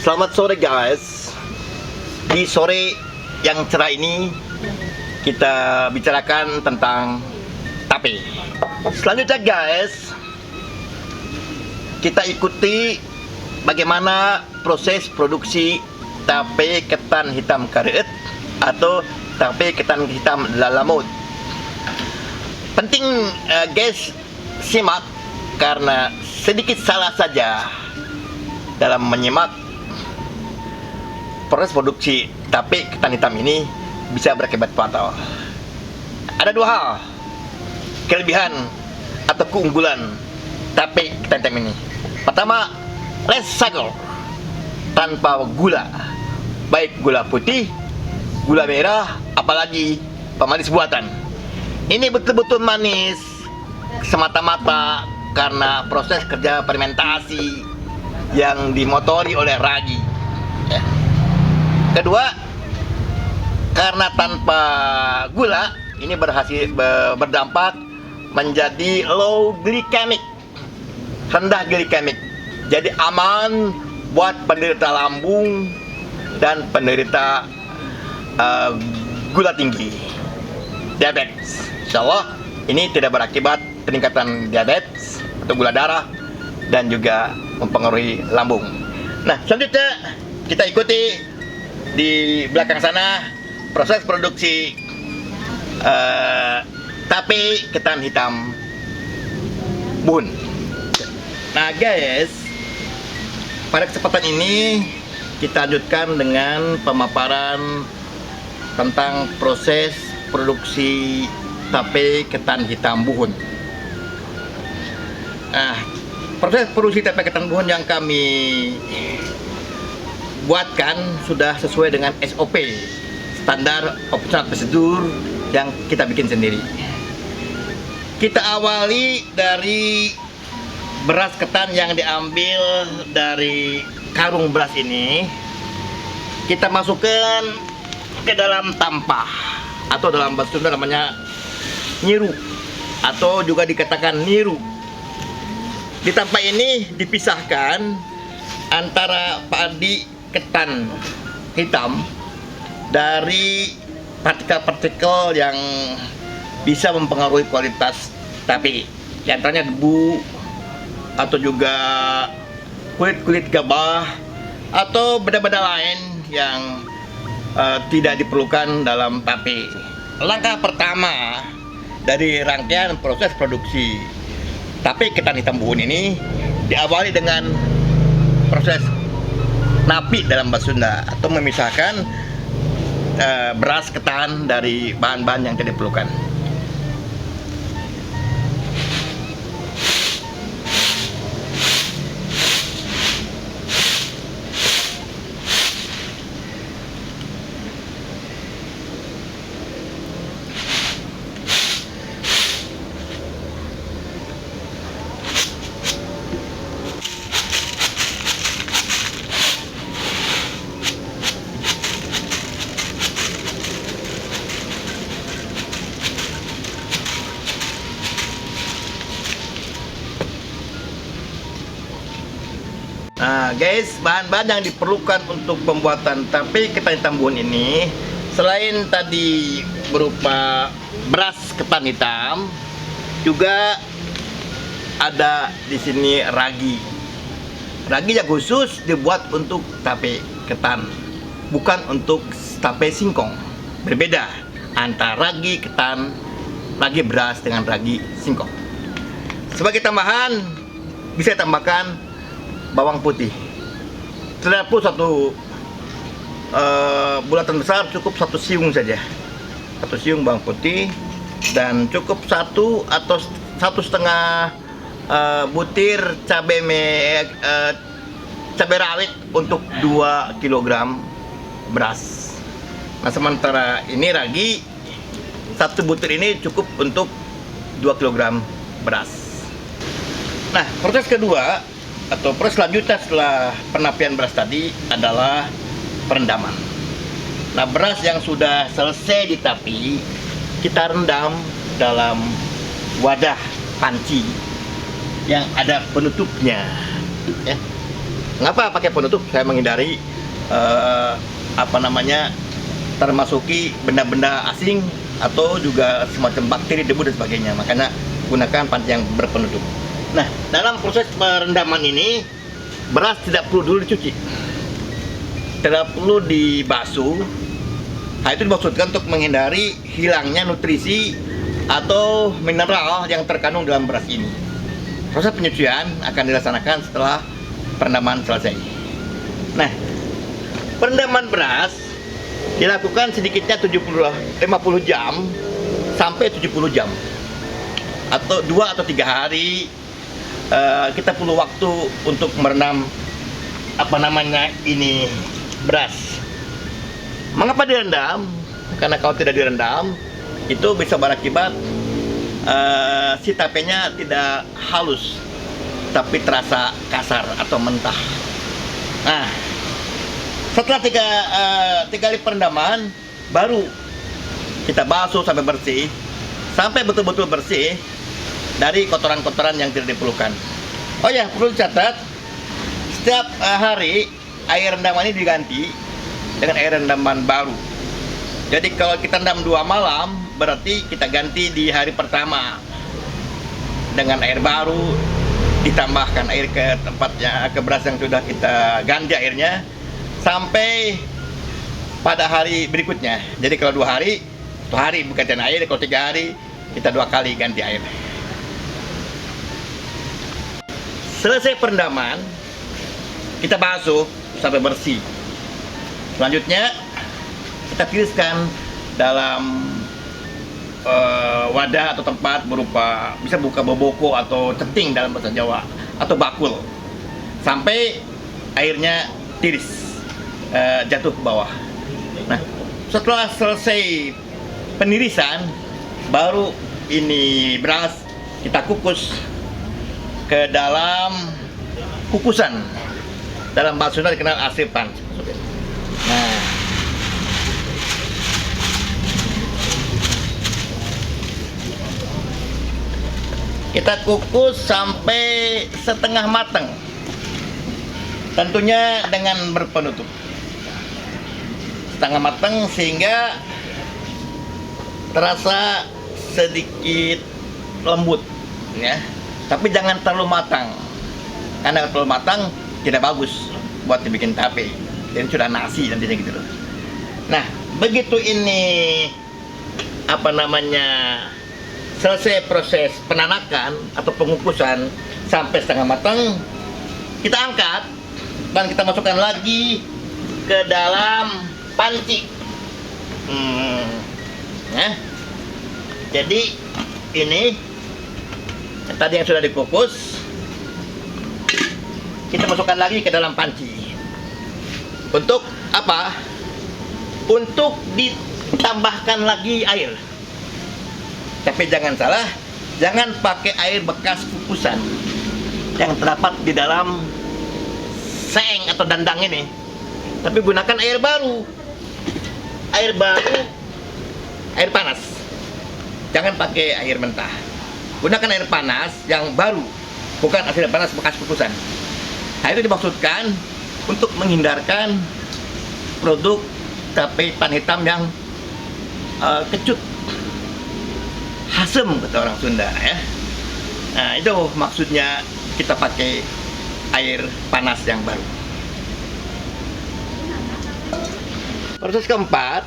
Selamat sore guys. Di sore yang cerah ini kita bicarakan tentang tape. Selanjutnya guys, kita ikuti bagaimana proses produksi tape ketan hitam karet atau tape ketan hitam lalamut. Penting guys, simak karena sedikit salah saja dalam menyimak proses produksi tape ketan hitam ini bisa berakibat fatal. Ada dua hal kelebihan atau keunggulan tape ketan hitam ini. Pertama, less sugar, tanpa gula, baik gula putih, gula merah, apalagi pemanis buatan. Ini betul-betul manis semata-mata karena proses kerja fermentasi yang dimotori oleh ragi. Kedua, karena tanpa gula, ini berdampak menjadi low glycemic, rendah glikemik. Jadi aman buat penderita lambung dan penderita gula tinggi, diabetes. Insya Allah ini tidak berakibat peningkatan diabetes atau gula darah dan juga mempengaruhi lambung. Nah, selanjutnya kita ikuti di belakang sana proses produksi tape ketan hitam bun. Nah guys, pada kesempatan ini kita lanjutkan dengan pemaparan tentang proses produksi tape ketan hitam buhun. Nah, proses produksi tape ketan buhun yang kami buatkan sudah sesuai dengan SOP, standar operasional prosedur yang kita bikin sendiri. Kita awali dari beras ketan yang diambil dari karung beras ini. Kita masukkan ke dalam tampah atau dalam bahasa Sunda namanya nyiru atau juga dikatakan niru. Di tampah ini dipisahkan antara padi ketan hitam dari partikel-partikel yang bisa mempengaruhi kualitas tape, di antaranya debu atau juga kulit-kulit gabah atau benda-benda lain yang tidak diperlukan dalam tape. Langkah pertama dari rangkaian proses produksi tape ketan hitam buhun ini diawali dengan proses napi dalam bahasa Sunda atau memisahkan beras ketan dari bahan-bahan yang tidak diperlukan. Nah guys, bahan-bahan yang diperlukan untuk pembuatan tape ketan hitam buhun ini selain tadi berupa beras ketan hitam, juga ada di sini ragi. Ragi yang khusus dibuat untuk tape ketan, bukan untuk tape singkong. Berbeda antara ragi ketan, ragi beras dengan ragi singkong. Sebagai tambahan bisa ditambahkan bawang putih. Tidak perlu satu bulatan besar, cukup satu siung saja. Satu siung bawang putih dan cukup satu atau satu setengah butir cabai rawit untuk 2 kg beras. Nah sementara ini ragi, satu butir ini cukup untuk 2 kg beras. Nah proses kedua atau proses selanjutnya setelah penapian beras tadi adalah perendaman. Nah beras yang sudah selesai ditapi kita rendam dalam wadah panci yang ada penutupnya ya. Ngapa pakai penutup? Saya menghindari apa namanya, termasuki benda-benda asing atau juga semacam bakteri, debu dan sebagainya. Makanya gunakan panci yang berpenutup. Nah, dalam proses perendaman ini beras tidak perlu dulu dicuci, tidak perlu dibasuh. Nah, itu dimaksudkan untuk menghindari hilangnya nutrisi atau mineral yang terkandung dalam beras ini. Proses penyucian akan dilaksanakan setelah perendaman selesai. Nah, perendaman beras dilakukan sedikitnya 50 jam sampai 70 jam atau 2 atau 3 hari. Kita perlu waktu untuk merendam apa namanya ini beras. Mengapa direndam? Karena kalau tidak direndam itu bisa berakibat si tapenya tidak halus tapi terasa kasar atau mentah. Nah, setelah tiga kali perendaman baru kita basuh sampai bersih, sampai betul-betul bersih dari kotoran-kotoran yang tidak diperlukan. Oh ya, perlu dicatat, setiap hari air rendaman ini diganti dengan air rendaman baru. Jadi kalau kita rendam 2 malam, berarti kita ganti di hari pertama dengan air baru, ditambahkan air ke tempatnya, ke beras yang sudah kita ganti airnya, sampai pada hari berikutnya. Jadi kalau 2 hari, 1 hari gantian air, kalau 3 hari kita 2 kali ganti air. Selesai perendaman, kita basuh sampai bersih. Selanjutnya kita tiriskan dalam wadah atau tempat berupa bisa buka boboko atau ceting dalam bahasa Jawa atau bakul sampai airnya tiris jatuh ke bawah. Nah, setelah selesai penirisan, baru ini beras kita kukus ke dalam kukusan. Dalam bahasa Sunda dikenal asepan. Nah, kita kukus sampai setengah matang, tentunya dengan berpenutup setengah matang sehingga terasa sedikit lembut ya, tapi jangan terlalu matang, karena terlalu matang tidak bagus buat dibikin tape, dan sudah nasi nantinya gitu loh. Nah, begitu ini apa namanya selesai proses penanakan atau pengukusan sampai setengah matang, kita angkat dan kita masukkan lagi ke dalam panci. Nah, jadi ini tadi yang sudah dikukus kita masukkan lagi ke dalam panci. Untuk apa? Untuk ditambahkan lagi air. Tapi jangan salah, jangan pakai air bekas kukusan yang terdapat di dalam seng atau dandang ini. Tapi gunakan air baru. Air baru, air panas. Jangan pakai air mentah. Gunakan air panas yang baru, bukan air panas bekas kukusan. Nah, itu dimaksudkan untuk menghindarkan produk tape pan hitam yang kecut, asem kata orang Sunda ya. Nah, itu maksudnya kita pakai air panas yang baru. Proses keempat,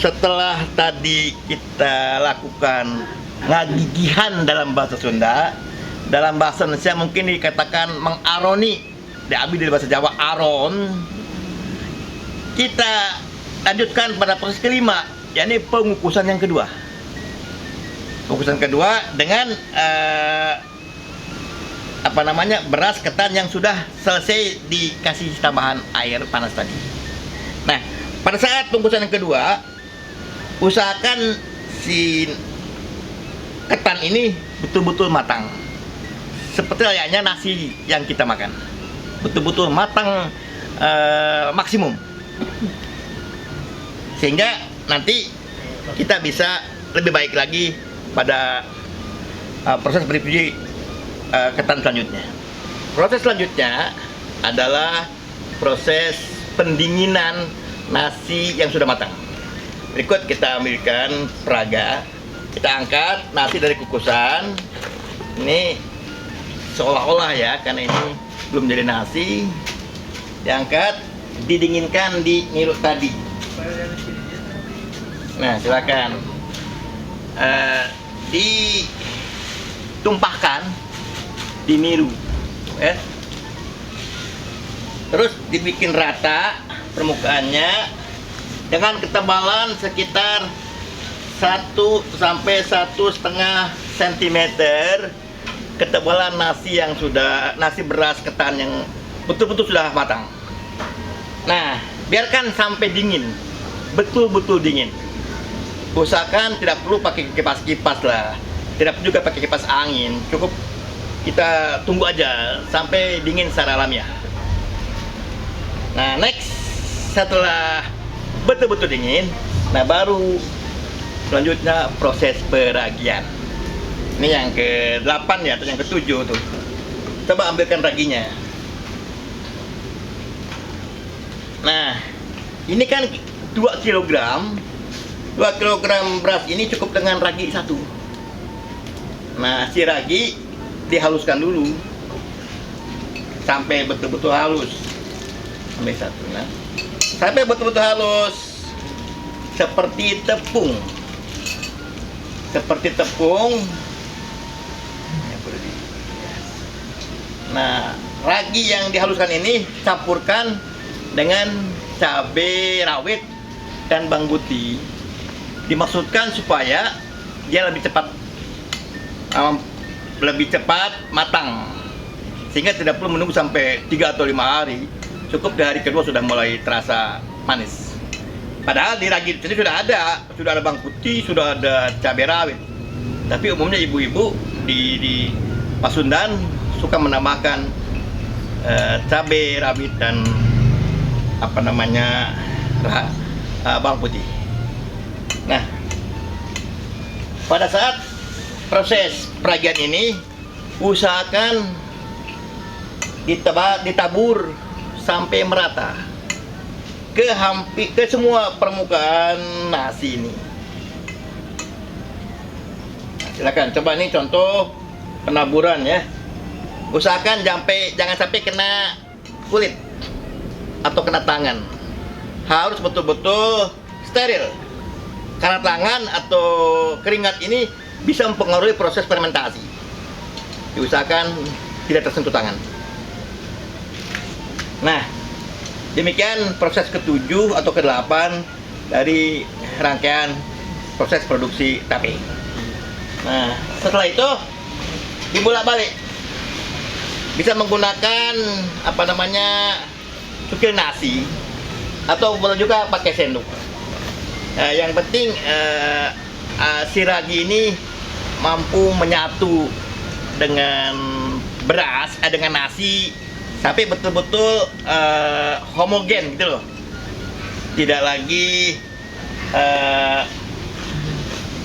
setelah tadi kita lakukan ngagigihan dalam bahasa Sunda, dalam bahasa Indonesia mungkin dikatakan mengaroni, diambil dari bahasa Jawa aron. Kita lanjutkan pada proses kelima, yakni pengukusan yang kedua. Pengukusan kedua dengan apa namanya beras ketan yang sudah selesai dikasih tambahan air panas tadi. Nah, pada saat pengukusan yang kedua, usahakan si ketan ini betul-betul matang, seperti layaknya nasi yang kita makan, betul-betul matang maksimum, sehingga nanti kita bisa lebih baik lagi pada proses beripiji ketan selanjutnya. Proses selanjutnya adalah proses pendinginan nasi yang sudah matang. Berikut kita ambilkan peraga, kita angkat nasi dari kukusan. Ini seolah-olah ya, karena ini belum jadi nasi. Diangkat, didinginkan di niruk tadi. Nah, silakan. Ditumpahkan di niru, ya. Terus dibikin rata permukaannya dengan ketebalan sekitar 1 sampai 1,5 cm ketebalan nasi yang sudah, nasi beras ketan yang betul-betul sudah matang. Nah, biarkan sampai dingin, betul-betul dingin. Usahakan tidak perlu pakai kipas-kipas lah, tidak perlu juga pakai kipas angin, cukup kita tunggu aja sampai dingin secara alamiah. Nah, next, setelah betul-betul dingin, nah baru selanjutnya proses peragian. Ini yang ke-8 ya, atau yang ke-7 tuh. Coba ambilkan raginya. Nah, ini kan 2 kg. 2 kg beras ini cukup dengan ragi 1. Nah, si ragi dihaluskan dulu sampai betul-betul halus. Sampai 1, nah. Sampai betul-betul halus seperti tepung. Seperti tepung. Nah, ragi yang dihaluskan ini campurkan dengan cabai rawit dan bawang putih. Dimaksudkan supaya dia lebih cepat matang, sehingga tidak perlu menunggu sampai 3 atau 5 hari. Cukup di hari kedua sudah mulai terasa manis. Padahal di ragi ini sudah ada bawang putih, sudah ada cabai rawit. Tapi umumnya ibu-ibu di Pasundan suka menambahkan cabai rawit dan bawang putih. Nah, pada saat proses peragian ini usahakan ditabur sampai merata ke semua permukaan nasi ini. Nah, silakan coba nih contoh penaburan ya. Usahakan jangan sampai kena kulit atau kena tangan. Harus betul-betul steril. Karena tangan atau keringat ini bisa mempengaruhi proses fermentasi. Diusahakan tidak tersentuh tangan. Nah, demikian proses ke-7 atau ke-8 dari rangkaian proses produksi tape. Nah, setelah itu dibolak-balik. Bisa menggunakan cukil nasi atau boleh juga pakai sendok. Nah, yang penting si ragi ini mampu menyatu dengan beras, dengan nasi sampai betul-betul homogen gitu loh. Tidak lagi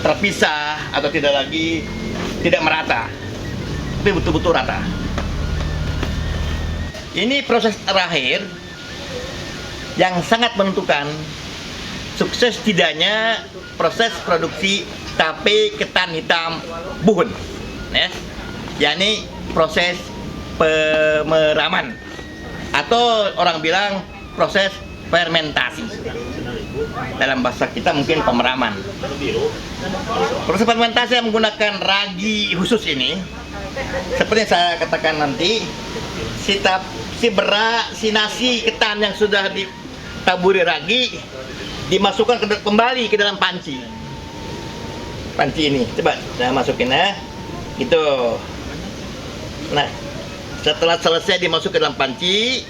terpisah atau tidak merata, tapi betul-betul rata. Ini proses terakhir yang sangat menentukan sukses tidaknya proses produksi tape ketan hitam Buhun, ya, yakni proses pemeraman atau orang bilang proses fermentasi. Dalam bahasa kita mungkin pemeraman. Proses fermentasi yang menggunakan ragi khusus ini, seperti yang saya katakan nanti, si nasi ketan yang sudah ditaburi ragi dimasukkan kembali ke dalam panci. Panci ini, coba saya masukin ya, gitu. Nah, setelah selesai dimasuk ke dalam panci,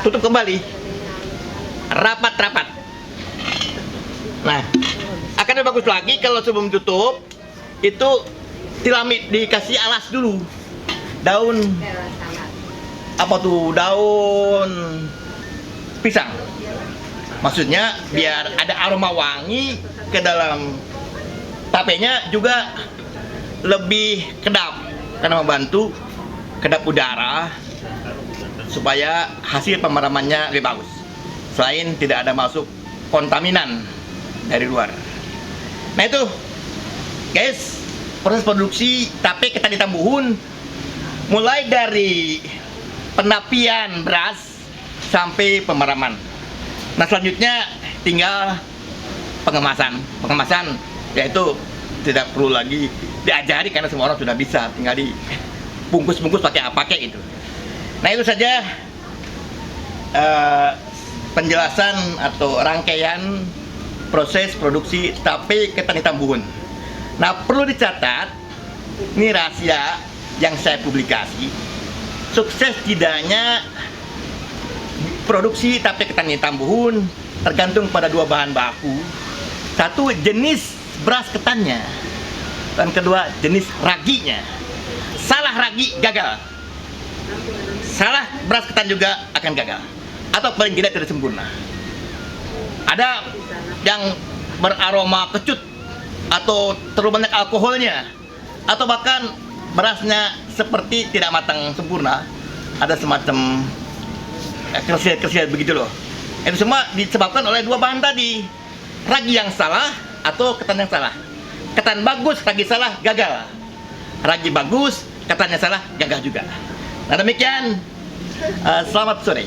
tutup kembali, rapat-rapat. Nah, akan lebih bagus lagi kalau sebelum tutup itu dikasih alas dulu, daun daun pisang. Maksudnya biar ada aroma wangi ke dalam tapenya, juga lebih kedap karena membantu kedap udara supaya hasil pemeramannya lebih bagus. Selain tidak ada masuk kontaminan dari luar. Nah itu guys, proses produksi tape ketan hitam buhun mulai dari penapian beras sampai pemeraman. Nah selanjutnya tinggal pengemasan. Pengemasan yaitu tidak perlu lagi diajari karena semua orang sudah bisa, tinggal dibungkus-bungkus pakai apa kayak itu. Nah itu saja penjelasan atau rangkaian proses produksi tape ketan hitam buhun. Nah perlu dicatat, ini rahasia yang saya publikasi. Sukses tidaknya produksi tape ketan hitam buhun tergantung pada dua bahan baku. Satu, jenis beras ketannya, dan kedua, jenis raginya. Salah ragi, gagal. Salah beras ketan juga akan gagal, atau paling tidak tidak sempurna. Ada yang beraroma kecut, atau terlalu banyak alkoholnya, atau bahkan berasnya seperti tidak matang sempurna. Ada semacam kersil-kersil begitu loh. Itu semua disebabkan oleh dua bahan tadi. Ragi yang salah atau ketan yang salah. Ketan bagus, ragi salah, gagal. Ragi bagus, ketannya salah, gagal juga. Nah demikian, selamat sore.